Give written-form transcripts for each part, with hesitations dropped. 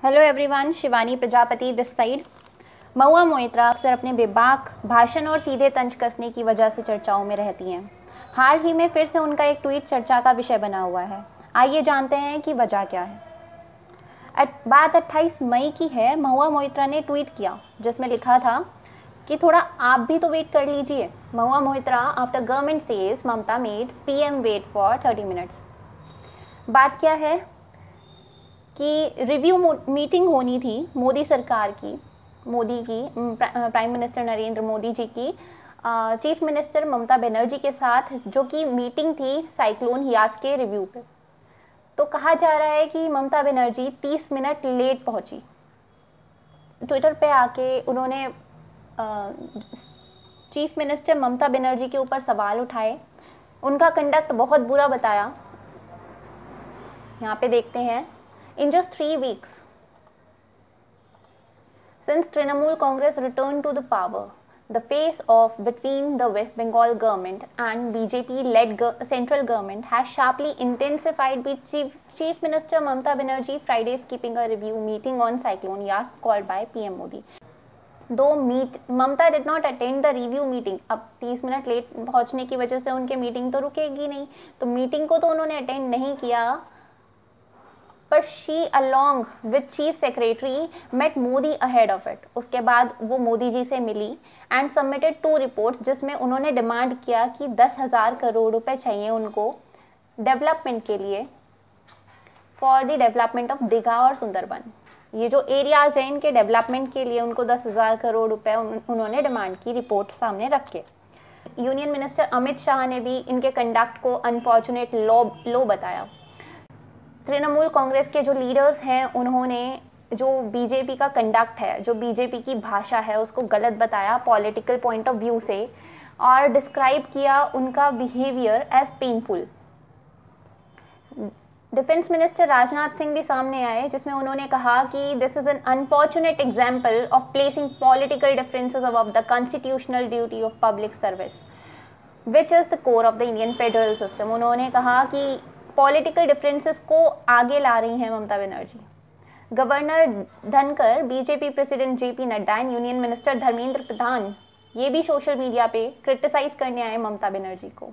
Hello everyone, Shivani Prajapati this side. Mahua Moitra अक्सर अपने बेबाक भाषण और सीधे तंज कसने की वजह से चर्चाओं में रहती हैं। हाल ही में फिर से उनका एक ट्वीट चर्चा का विषय बना हुआ है। आइए जानते हैं कि वजह क्या है। बात 28 मई की है। महुआ मोइत्रा ने ट्वीट किया जिसमें लिखा था कि थोड़ा आप भी तो वेट कर लीजिए। Mahua Moitra after government says Mamata made PM wait for 30 minutes. बात क्या है कि रिव्यू मीटिंग होनी थी मोदी सरकार की, प्राइम मिनिस्टर नरेंद्र मोदी जी की चीफ मिनिस्टर ममता बनर्जी के साथ, जो कि मीटिंग थी साइक्लोन यास के रिव्यू पे। तो कहा जा रहा है कि ममता बनर्जी 30 मिनट लेट पहुंची। ट्विटर पे आके उन्होंने चीफ मिनिस्टर ममता बनर्जी के ऊपर सवाल उठाए, उनका कंडक्ट बहुत बुरा बताया। यहाँ पे देखते हैं, in just 3 weeks since Trinamool Congress returned to the power, the face off between the West Bengal government and BJP-led central government has sharply intensified, with Chief Minister Mamata Banerjee Friday keeping a review meeting on Cyclone Yas called by PM Modi. Though Mamata did not attend the review meeting, अब 30 minute late पहुंचने की वजह से उनके meeting तो रुकेगी नहीं, तो मीटिंग को तो उन्होंने अटेंड नहीं किया, पर she along with chief secretary met Modi ahead of it. उसके बाद वो मोदी जी से मिली एंड सबमिटेड 2 रिपोर्ट्स, जिसमें उन्होंने डिमांड किया कि 10,000 करोड़ रुपए चाहिए उनको डेवलपमेंट के लिए, for the development of Digha और सुंदरबन। ये जो एरियाज हैं, इनके डेवलपमेंट के लिए उनको 10,000 करोड़ रुपए उन्होंने डिमांड की, रिपोर्ट सामने रख के। यूनियन मिनिस्टर अमित शाह ने भी इनके कंडक्ट को अनफॉर्चुनेट लो बताया। तृणमूल कांग्रेस के जो लीडर्स हैं, उन्होंने जो बीजेपी का कंडक्ट है, जो बीजेपी की भाषा है, उसको गलत बताया पॉलिटिकल पॉइंट ऑफ व्यू से, और डिस्क्राइब किया उनका behaviour as painful. Defence minister Rajnath Singh भी सामने आए, जिसमें उन्होंने कहा कि this is an unfortunate example of placing political differences above the constitutional duty of public service which is the core of the Indian federal system. उन्होंने कहा कि पॉलिटिकल डिफरेंसेस को आगे ला रही हैं Mamata Banerjee. Governor Dhankhar, BJP president JP Nadda and union minister Dharmendra Pradhan, ये भी सोशल मीडिया पे क्रिटिसाइज करने आए ममता बनर्जी को।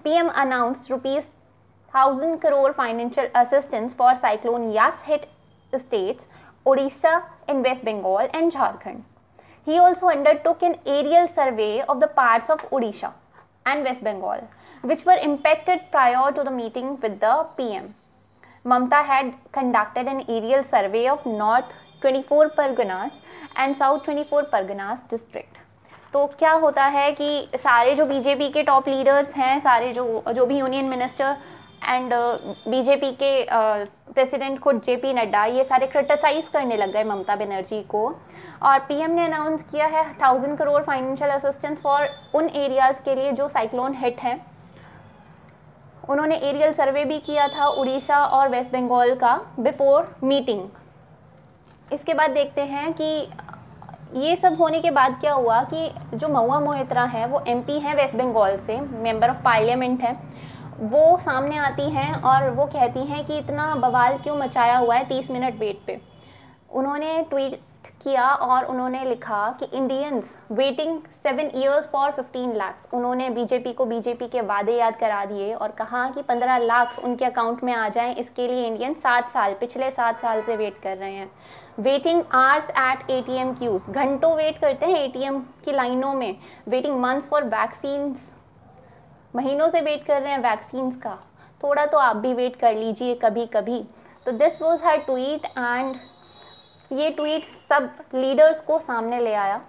PM announced ₹1000 crore financial assistance for cyclone Yaas hit states Odisha and West Bengal and Jharkhand. He also undertook an aerial survey of the parts of Odisha and West Bengal, which were impacted prior to the meeting with the PM. Mamata had conducted an aerial survey of North 24 Parganas and South 24 Parganas district. तो क्या होता है कि सारे जो BJP के top leaders हैं, सारे जो भी यूनियन मिनिस्टर एंड बीजेपी के प्रेसिडेंट खुद जेपी नड्डा, ये सारे क्रिटिसाइज करने लग गए ममता बनर्जी को। और पीएम ने अनाउंस किया है 1000 करोड़ फाइनेंशियल असिस्टेंस फॉर उन एरियाज़ के लिए जो साइक्लोन हिट हैं। उन्होंने एरियल सर्वे भी किया था उड़ीसा और वेस्ट बंगाल का बिफोर मीटिंग। इसके बाद देखते हैं कि ये सब होने के बाद क्या हुआ कि जो महुआ मोइत्रा है, वो एमपी हैं वेस्ट बंगाल से, मेंबर ऑफ पार्लियामेंट है, वो सामने आती हैं और वो कहती हैं कि इतना बवाल क्यों मचाया हुआ है 30 मिनट वेट पे। उन्होंने ट्वीट किया और उन्होंने लिखा कि Indians waiting 7 years for 15 lakhs। उन्होंने बीजेपी के वादे याद करा दिए और कहा कि 15 लाख उनके अकाउंट में आ जाएं, इसके लिए इंडियन पिछले 7 साल से वेट कर रहे हैं। Waiting hours at ATM queues, घंटों वेट करते हैं एटीएम की लाइनों में। वेटिंग मंथ्स फॉर वैक्सीन्स, महीनों से वेट कर रहे हैं वैक्सीन्स का। थोड़ा तो आप भी वेट कर लीजिए कभी कभी। तो this was her tweet and ये ट्वीट सब लीडर्स को सामने ले आया।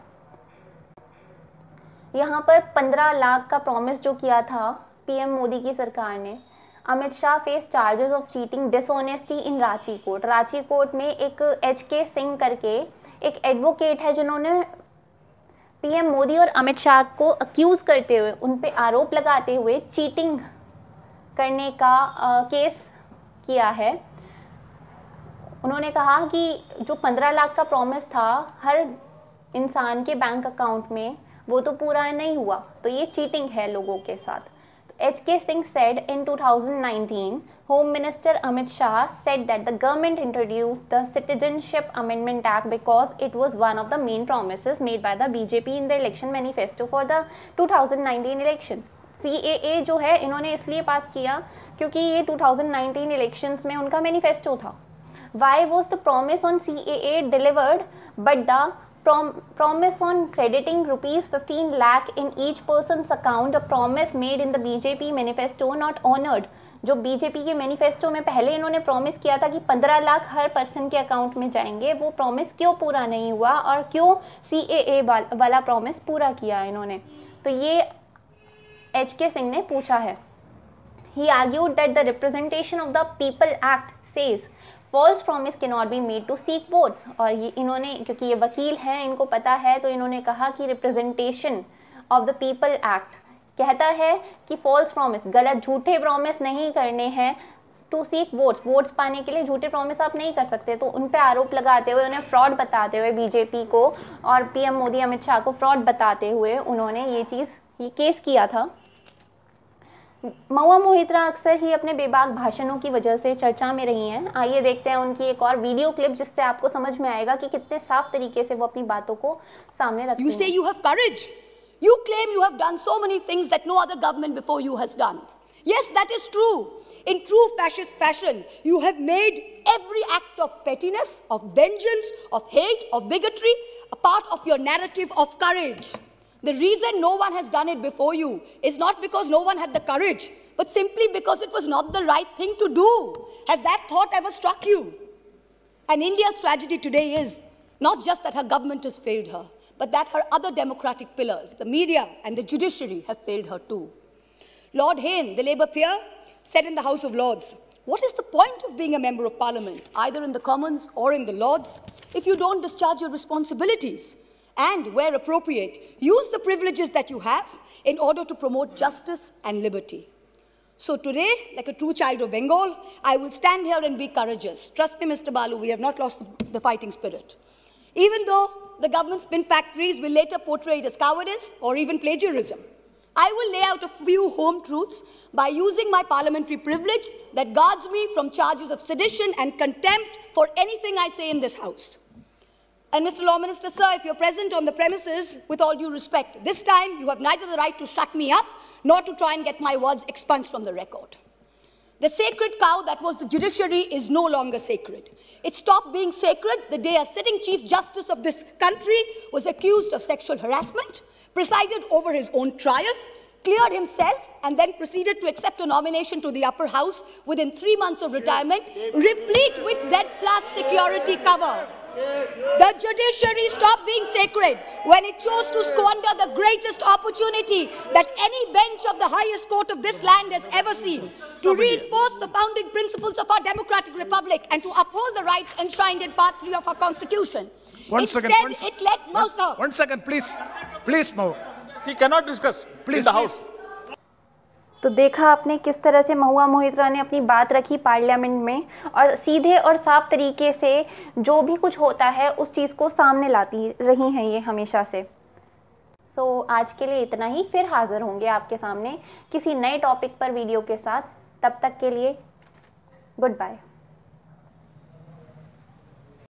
यहाँ पर 15 लाख का प्रॉमिस जो किया था पीएम मोदी की सरकार ने। Amit Shah face charges of cheating dishonesty in Ranchi court. Ranchi court में एक HK सिंह करके एक एडवोकेट है, जिन्होंने पीएम मोदी और अमित शाह को अक्यूज करते हुए, उन पे आरोप लगाते हुए चीटिंग करने का केस किया है। उन्होंने कहा कि जो 15 लाख का प्रॉमिस था हर इंसान के बैंक अकाउंट में, वो तो पूरा नहीं हुआ, तो ये चीटिंग है लोगों के साथ। तो H.K. Singh said in 2019, Home Minister Amit Shah said that the government introduced the Citizenship Amendment Act because it was one of the main promises made by the BJP in the election manifesto for the 2019 election. CAA जो है इन्होंने इसलिए पास किया क्योंकि ये 2019 elections में उनका manifesto था. Why was the promise on CAA delivered but the promise on crediting rupees 15 lakh in each person's account, a promise made in the BJP manifesto, not honored? जो बीजेपी के मैनिफेस्टो में पहले इन्होंने promise किया था कि 15 लाख हर person के account में जाएंगे, वो प्रॉमिस क्यों पूरा नहीं हुआ और क्यों CAA वाला प्रॉमिस पूरा किया इन्होंने? तो ये H.K. सिंह ने पूछा है. He argued that the representation of the People Act says false promise cannot be made to seek votes. और ये इन्होंने, क्योंकि ये वकील हैं, इनको पता है, तो इन्होंने कहा कि representation of the People Act कहता है कि false promise, गलत झूठे प्रॉमिस नहीं करने हैं टू सीक वोट्स पाने के लिए झूठे प्रॉमिस आप नहीं कर सकते. तो उन पे आरोप लगाते हुए, उन्हें फ्रॉड बताते हुए बीजेपी को और PM मोदी अमित शाह को फ्रॉड बताते हुए उन्होंने ये केस किया था. महुआ मोहित्रा अक्सर ही अपने बेबाक भाषणों की वजह से चर्चा में रही हैं. आइए देखते हैं उनकी एक और वीडियो क्लिप जिससे आपको समझ में आएगा कि कितने साफ तरीके से वो अपनी बातों को सामने रखती हैं. You say you have courage. You claim you have done so many things that no other government before you has done. Yes, that is true. In true fascist fashion, you have made every act of pettiness, of vengeance, of hate, of bigotry a part of your narrative of courage. The reason no one has done it before you is not because no one had the courage, but simply because it was not the right thing to do. Has that thought ever struck you? And India's tragedy today is not just that her government has failed her, but that her other democratic pillars, the media and the judiciary, have failed her too. Lord Hayne, the Labour peer, said in the House of Lords, what is the point of being a member of Parliament, either in the Commons or in the Lords, if you don't discharge your responsibilities? And, where appropriate, use the privileges that you have in order to promote justice and liberty. So today, like a true child of Bengal, I will stand here and be courageous. Trust me, Mr. Balu, we have not lost the fighting spirit. Even though the government spin factories will later portray it as cowardice or even plagiarism, I will lay out a few home truths by using my parliamentary privilege that guards me from charges of sedition and contempt for anything I say in this House. And Mr. Law Minister, sir, if you're present on the premises, with all due respect, this time you have neither the right to shut me up nor to try and get my words expunged from the record. The sacred cow that was the judiciary is no longer sacred. It stopped being sacred the day a sitting Chief Justice of this country was accused of sexual harassment, presided over his own trial, cleared himself, and then proceeded to accept a nomination to the upper house within 3 months of retirement, replete with Z+ security cover. The judiciary stopped being sacred when it chose to squander the greatest opportunity that any bench of the highest court of this land has ever seen to reinforce the founding principles of our democratic republic and to uphold the rights enshrined in Part 3 of our constitution. One second, please. Please, Mo. He cannot discuss. Please, in the House. तो देखा आपने किस तरह से महुआ मोहित्रा ने अपनी बात रखी पार्लियामेंट में और सीधे और साफ तरीके से जो भी कुछ होता है उस चीज़ को सामने लाती रही हैं ये हमेशा से. सो आज के लिए इतना ही. फिर हाजिर होंगे आपके सामने किसी नए टॉपिक पर वीडियो के साथ. तब तक के लिए गुड बाय.